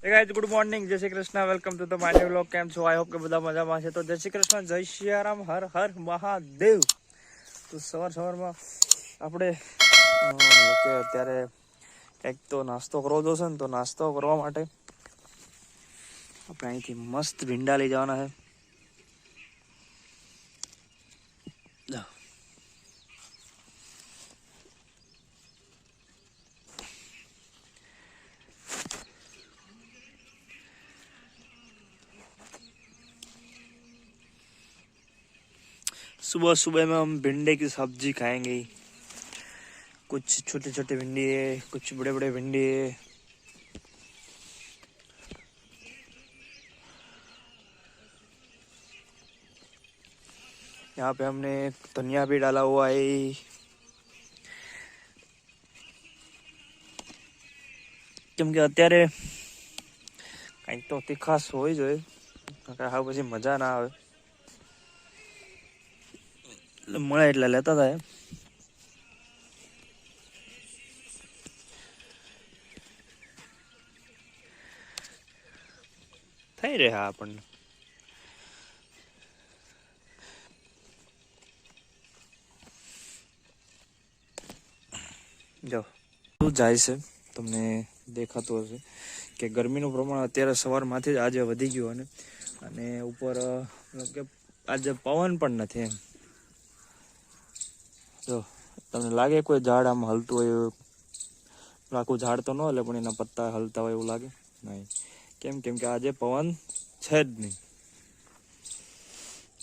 Guys good morning, જય Shri Krishna, welcome to the my vlog. કેમ છો? આઈ હોપ કે બધા મજામાં છે. તો જય શ્રી કૃષ્ણ, જય સિયારામ, હર હર મહાદેવ. તો સવારમાં આપણે અત્યારે એક તો નાસ્તો કરવો જોશે ને, તો નાસ્તો કરવા માટે આપણે અહીંથી મસ્ત ભીંડા લઈ જવાના છે. सुबह सुबह में हम भिंडे की सब्जी खाएंगे. कुछ छोटे छोटे भिंडी है, कुछ बड़े बड़े भिंडी है. यहाँ पे हमने धनिया भी डाला हुआ है. કેમ કે અત્યારે કંઈક તો તીખાશ હોય જોઈએ, હા પછી મજા ના આવે. મળે એટલે લેતા હતા. થઈ રહ્યા આપણને. જો શું જાય છે તમને દેખાતું હશે કે ગરમીનું પ્રમાણ અત્યારે સવારમાંથી જ આજે વધી ગયું, અને ઉપર મતલબ કે આજે પવન પણ નથી એમ. જો તમને લાગે કોઈ ઝાડ આમ હલતું હોય એવું? આખું ઝાડ તો ન હલે, પણ એના પત્તા હલતા હોય એવું લાગે નહીં. કેમ કે આજે પવન છે જ નહીં.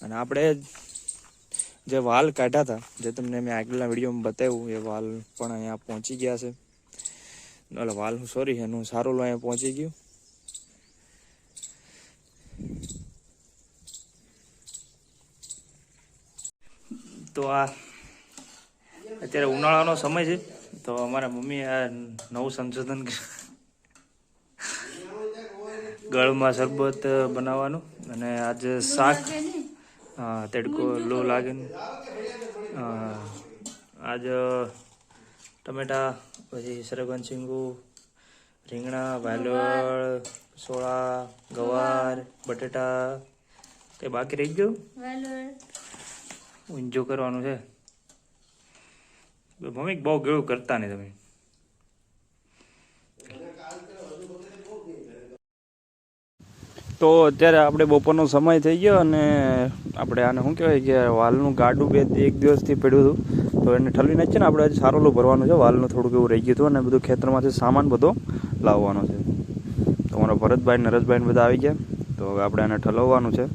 અને આપણે જે વાલ કાઢ્યા હતા, જે તમને મેં આગળના વિડીયોમાં બતાવ્યું, એ વાલ પણ અહીંયા પહોંચી ગયા છે. એટલે વાલ સોરી એનું સારું અહીંયા પહોંચી ગયું. તો આ અત્યારે ઉનાળાનો સમય છે, તો અમારા મમ્મી આ નવું સંશોધન ગળમાં શરબત બનાવવાનું, અને આજે શાક તડકો લો લાગે ને આજ ટમેટા, પછી સરગન શીંગુ, રીંગણા, વાલોળ, સોળા, ગવાર, બટેટા. કઈ બાકી રહી ગયું? ઊંજો કરવાનું છે. મમ્મી બહુ ગળું કરતા નહીં તમે. તો અત્યારે આપણે બપોરનો સમય થઈ ગયો, અને આપણે આને શું કહેવાય કે વાલનું ગાડું એક દિવસથી પડ્યું હતું, તો એને ઠલવી નાખીએ ને. આપણે આજે સારોલું ભરવાનું છે. વાલનું થોડુંક એવું રહી ગયું હતું, અને બધું ખેતરમાંથી સામાન બધો લાવવાનો છે. તો અમારા ભરતભાઈ, નરેશભાઈ બધા આવી ગયા, તો હવે આપણે આને ઠલવવાનું છે.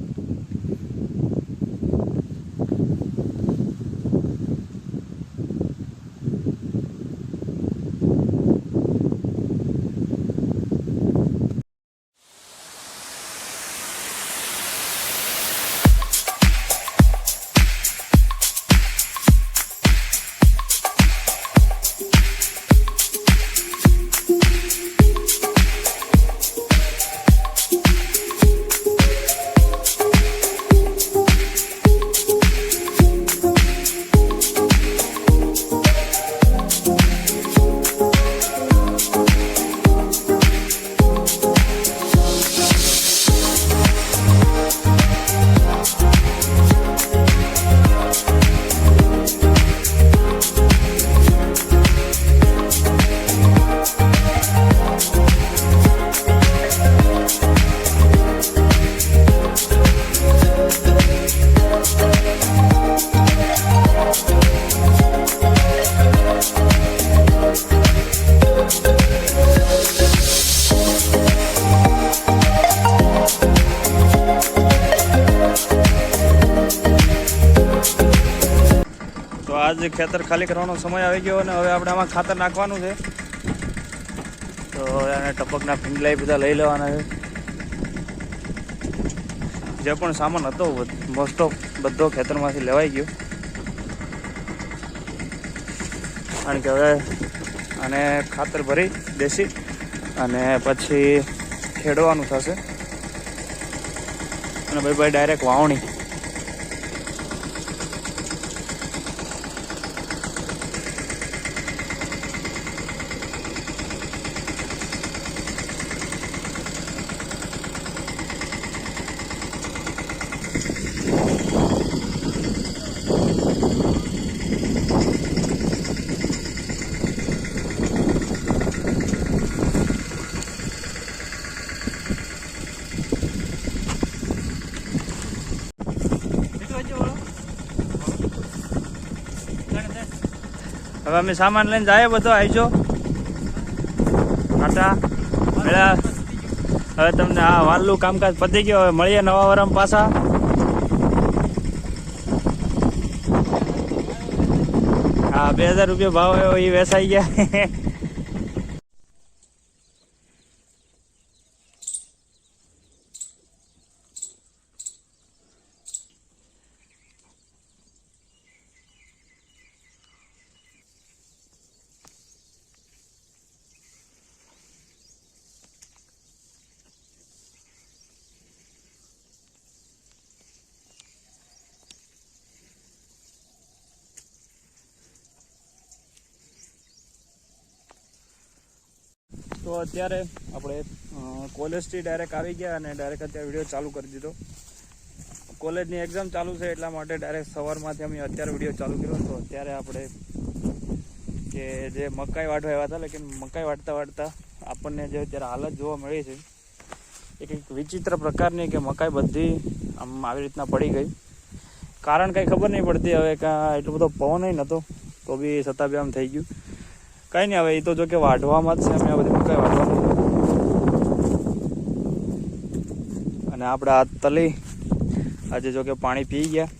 આજ ખેતર ખાલી કરવાનો સમય આવી ગયો, અને હવે આપણે આમાં ખાતર નાખવાનું છે. તો એને ટપકના પિંગલાઈ બધા લઈ લેવાના છે. જે પણ સામાન હતો મોસ્ટ ઓફ બધો ખેતરમાંથી લેવાઈ ગયો, કારણ કે હવે આને ખાતર ભરી દેશી અને પછી ખેડવાનું થશે. અને ભાઈ ડાયરેક્ટ વાવણી. હવે અમે સામાન લઈને જાય બધો આવજો ટાટા મેળા. હવે તમને આ વાલનું કામકાજ પતી ગયો. હવે મળીએ નવા વરમ પાછા. હા 2000 રૂપિયા ભાવ આવ્યો એ વેચાઈ ગયા. તો અત્યારે આપણે કોલેજથી ડાયરેક્ટ આવી ગયા અને ડાયરેક્ટ અત્યારે વિડીયો ચાલુ કરી દીધો. કોલેજની એક્ઝામ ચાલુ છે એટલા માટે ડાયરેક્ટ સવારમાંથી અમે અત્યારે વિડીયો ચાલુ કર્યો. તો અત્યારે આપણે કે જે મકાઈ વાઢવા આવ્યા હતા, લેકિન મકાઈ વાઢતા આપણને જે અત્યારે હાલત જોવા મળી છે એ કંઈક વિચિત્ર પ્રકારની, કે મકાઈ બધી આમ આવી રીતના પડી ગઈ. કારણ કંઈ ખબર નહીં પડતી. હવે કાં એટલો બધો પવન નહોતો તો બી છતાં બી આમ થઈ ગયું. કંઈ નહીં, હવે એ તો જો કે વાઢવામાં જ છે. અમે આ બધી મકાઈ વાઢવાનું અને આપણે આ તલી આજે જો કે પાણી પી ગયા.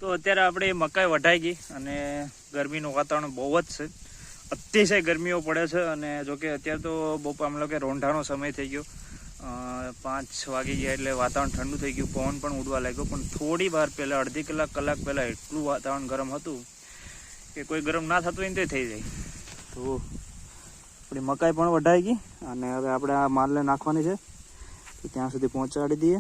તો અત્યારે આપણે મકાઈ વઢાઈ ગઈ અને ગરમીનું વાતાવરણ બહુ જ છે. અતિશય ગરમીઓ પડે છે. અને જોકે અત્યારે તો આમ કે રોંઢાનો સમય થઈ ગયો, 5 વાગી ગયા એટલે વાતાવરણ ઠંડુ થઈ ગયું. પવન પણ ઉડવા લાગ્યો. પણ થોડી વાર પહેલાં અડધી કલાક પહેલાં એટલું વાતાવરણ ગરમ હતું કે કોઈ ગરમ ના થતું હોય ને તે થઈ જાય. તો આપણી મકાઈ પણ વઢાઈ ગઈ અને હવે આપણે આ માલને નાખવાની છે. તો ત્યાં સુધી પહોંચાડી દઈએ.